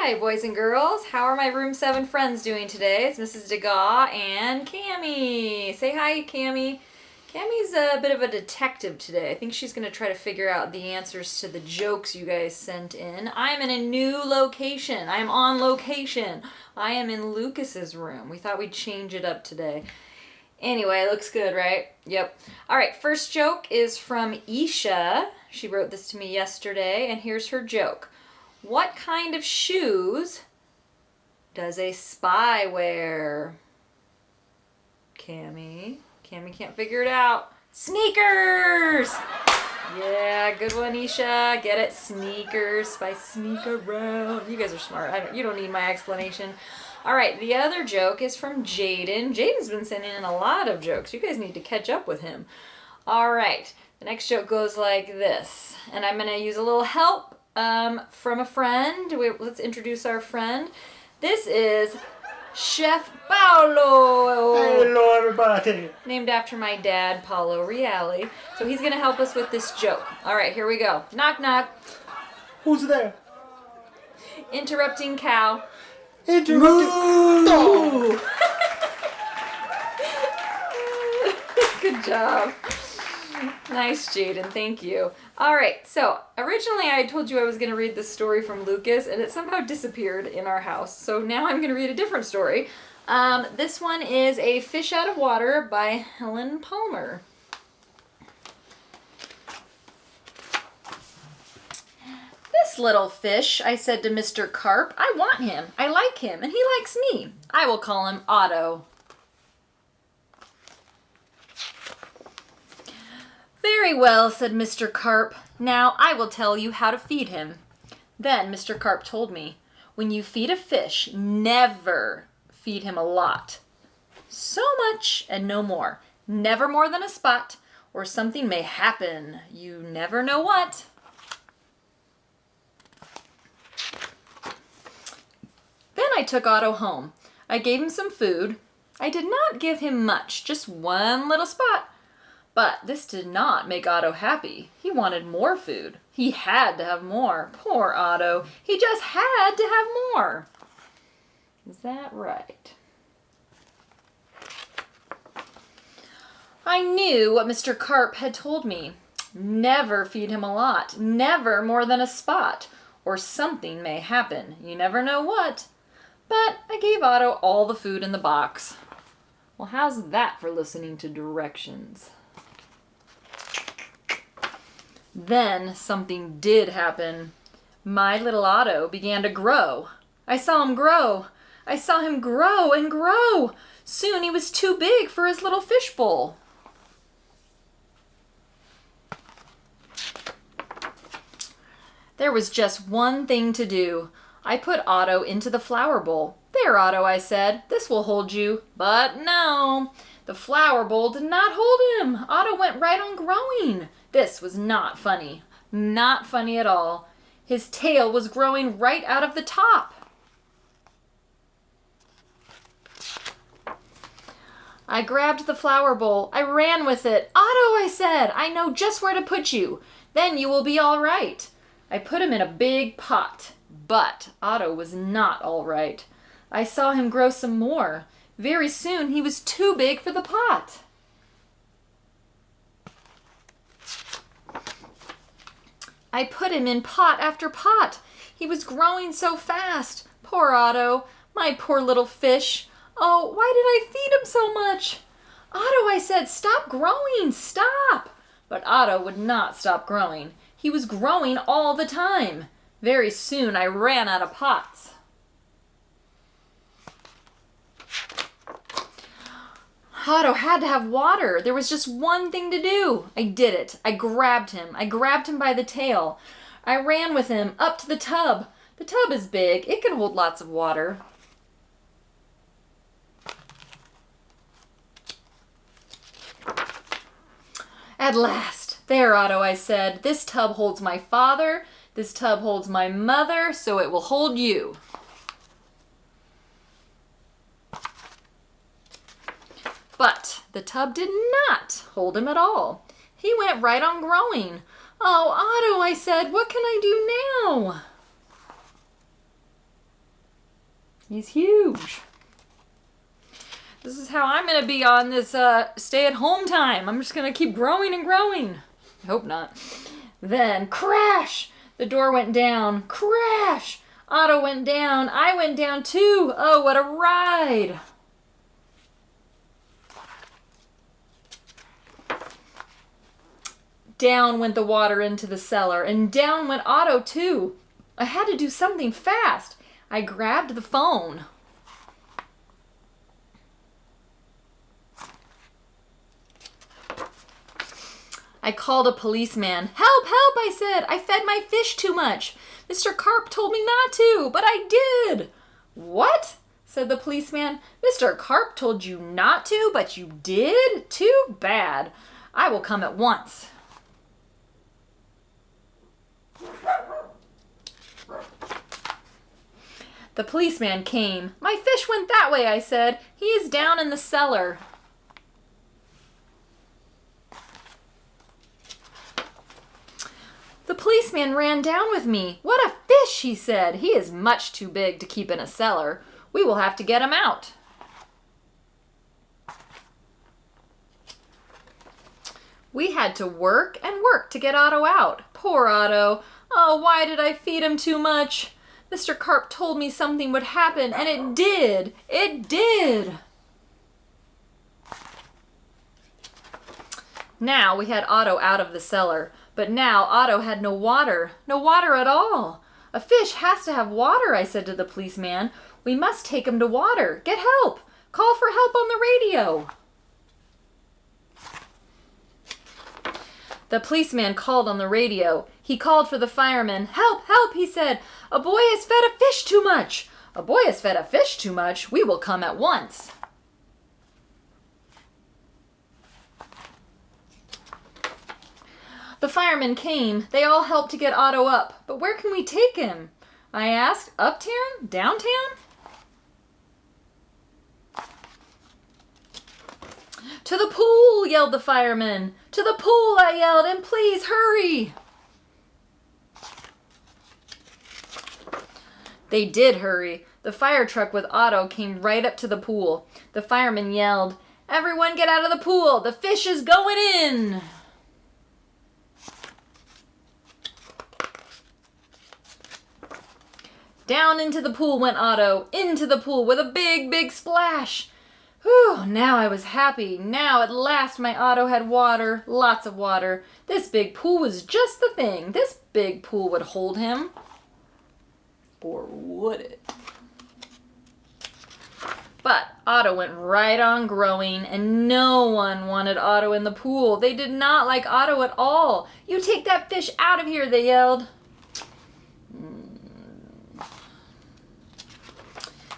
Hi, boys and girls. How are my room 7 friends doing today? It's Mrs. DeGaugh and Cammie. Say hi, Cammie. Cammie's a bit of a detective today. I think she's going to try to figure out the answers to the jokes you guys sent in. I'm in a new location. I'm on location. I am in Lucas's room. We thought we'd change it up today. Anyway, looks good, right? Yep. All right, first joke is from Isha. She wrote this to me yesterday, and here's her joke. What kind of shoes does a spy wear? Cammie can't figure it out. Sneakers! Yeah, good one, Isha. Get it? Sneakers. Spy sneak around. You guys are smart. You don't need my explanation. All right, the other joke is from Jaden. Jaden's been sending in a lot of jokes. You guys need to catch up with him. All right, the next joke goes like this. And I'm going to use a little help from a friend. Let's introduce our friend. This is Chef Paolo. Hello, everybody. Named after my dad, Paolo Reale. So he's going to help us with this joke. All right, here we go. Knock, knock. Who's there? Interrupting cow. Interrupting dog. Good job. Nice, Jaden. Thank you. All right. So originally I told you I was going to read this story from Lucas, and it somehow disappeared in our house. So now I'm going to read a different story. This one is A Fish Out of Water by Helen Palmer. This little fish, I said to Mr. Carp, I want him. I like him, and he likes me. I will call him Otto. Very well, said Mr. Carp. Now I will tell you how to feed him. Then Mr. Carp told me, when you feed a fish, never feed him a lot. So much and no more. Never more than a spot, or something may happen. You never know what. Then I took Otto home. I gave him some food. I did not give him much, just one little spot. But this did not make Otto happy. He wanted more food. He had to have more. Poor Otto. He just had to have more. Is that right? I knew what Mr. Carp had told me. Never feed him a lot. Never more than a spot. Or something may happen. You never know what. But I gave Otto all the food in the box. Well, how's that for listening to directions? Then something did happen. My little Otto began to grow. I saw him grow. I saw him grow and grow. Soon he was too big for his little fishbowl. There was just one thing to do. I put Otto into the flower bowl. There, Otto, I said, this will hold you. But no, the flower bowl did not hold him. Otto went right on growing. This was not funny. Not funny at all. His tail was growing right out of the top. I grabbed the flower bowl. I ran with it. Otto, I said, I know just where to put you. Then you will be all right. I put him in a big pot. But Otto was not all right. I saw him grow some more. Very soon he was too big for the pot. I put him in pot after pot. He was growing so fast. Poor Otto, my poor little fish. Oh, why did I feed him so much? Otto, I said, stop growing, stop. But Otto would not stop growing. He was growing all the time. Very soon I ran out of pots. Otto had to have water. There was just one thing to do. I did it. I grabbed him. I grabbed him by the tail. I ran with him up to the tub. The tub is big. It can hold lots of water. At last. There, Otto, I said. This tub holds my father. This tub holds my mother, so it will hold you. But the tub did not hold him at all. He went right on growing. Oh, Otto, I said, what can I do now? He's huge. This is how I'm going to be on this stay-at-home time. I'm just going to keep growing and growing. I hope not. Then, crash! The door went down. Crash! Otto went down. I went down too. Oh, what a ride! Down went the water into the cellar, and down went Otto too. I had to do something fast. I grabbed the phone. I called a policeman. Help, help, I said. I fed my fish too much. Mr. Carp told me not to, but I did. What? Said the policeman. Mr. Carp told you not to, but you did? Too bad. I will come at once. The policeman came. My fish went that way, I said. He is down in the cellar. The policeman ran down with me. What a fish, he said. He is much too big to keep in a cellar. We will have to get him out. We had to work and work to get Otto out. Poor Otto. Oh, why did I feed him too much? Mr. Carp told me something would happen, and it did. It did. Now we had Otto out of the cellar, but now Otto had no water at all. A fish has to have water, I said to the policeman. We must take him to water. Get help. Call for help on the radio. The policeman called on the radio. He called for the fireman. Help, help, he said. A boy has fed a fish too much. A boy has fed a fish too much. We will come at once. The firemen came. They all helped to get Otto up. But where can we take him? I asked. Uptown? Downtown? To the pool, yelled the fireman. To the pool, I yelled, and please hurry. They did hurry. The fire truck with Otto came right up to the pool. The fireman yelled, Everyone get out of the pool. The fish is going in. Down into the pool went Otto, into the pool with a big, big splash. Whew, now I was happy. Now at last my Otto had water, lots of water. This big pool was just the thing. This big pool would hold him. Or would it? But Otto went right on growing, and no one wanted Otto in the pool. They did not like Otto at all. You take that fish out of here, they yelled.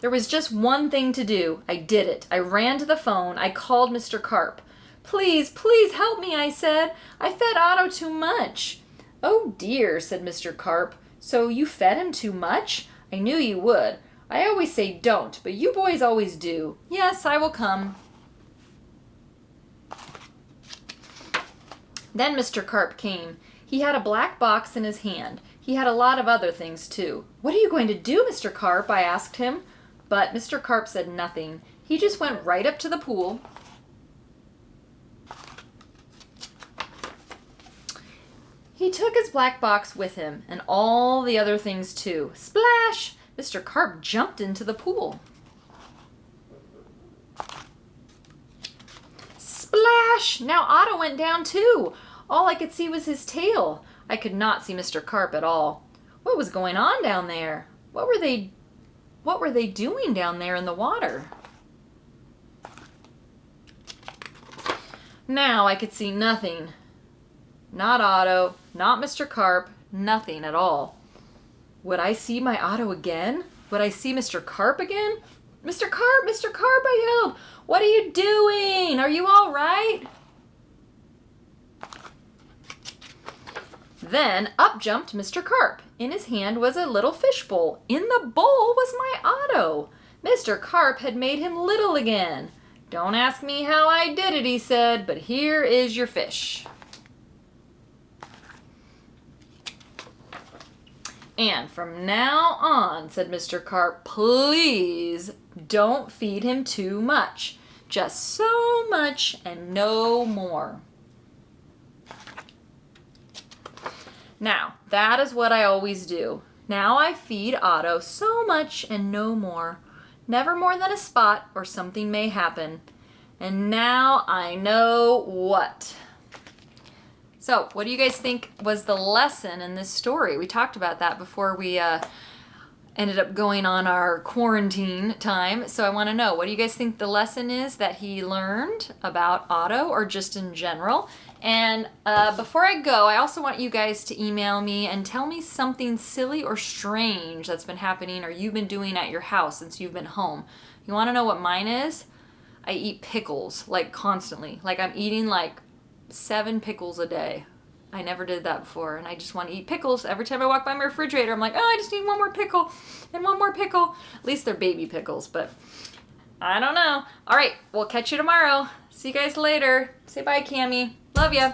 There was just one thing to do. I did it. I ran to the phone. I called Mr. Carp. Please, please help me, I said. I fed Otto too much. Oh dear, said Mr. Carp. So you fed him too much? I knew you would. I always say don't, but you boys always do. Yes, I will come. Then Mr. Carp came. He had a black box in his hand. He had a lot of other things too. What are you going to do, Mr. Carp? I asked him. But Mr. Carp said nothing. He just went right up to the pool. He took his black box with him, and all the other things too. Splash! Mr. Carp jumped into the pool. Splash! Now Otto went down too. All I could see was his tail. I could not see Mr. Carp at all. What was going on down there? What were they doing down there in the water? Now I could see nothing. Not Otto, not Mr. Carp, nothing at all. Would I see my Otto again? Would I see Mr. Carp again? Mr. Carp, I yelled. What are you doing? Are you all right? Then up jumped Mr. Carp. In his hand was a little fish bowl. In the bowl was my Otto. Mr. Carp had made him little again. Don't ask me how I did it, he said, but here is your fish. And from now on, said Mr. Carp, please don't feed him too much. Just so much and no more. Now, that is what I always do. Now I feed Otto so much and no more. Never more than a spot or something may happen. And now I know what. So, what do you guys think was the lesson in this story? We talked about that before we ended up going on our quarantine time. So I want to know, what do you guys think the lesson is that he learned about Otto or just in general? And before I go, I also want you guys to email me and tell me something silly or strange that's been happening or you've been doing at your house since you've been home. You want to know what mine is? I eat pickles, like constantly. Like I'm eating like 7 pickles a day. I never did that before, and I just want to eat pickles. Every time I walk by my refrigerator, I'm like, oh, I just need one more pickle and one more pickle. At least they're baby pickles, but I don't know. All right, we'll catch you tomorrow. See you guys later. Say bye, Cammie. Love ya.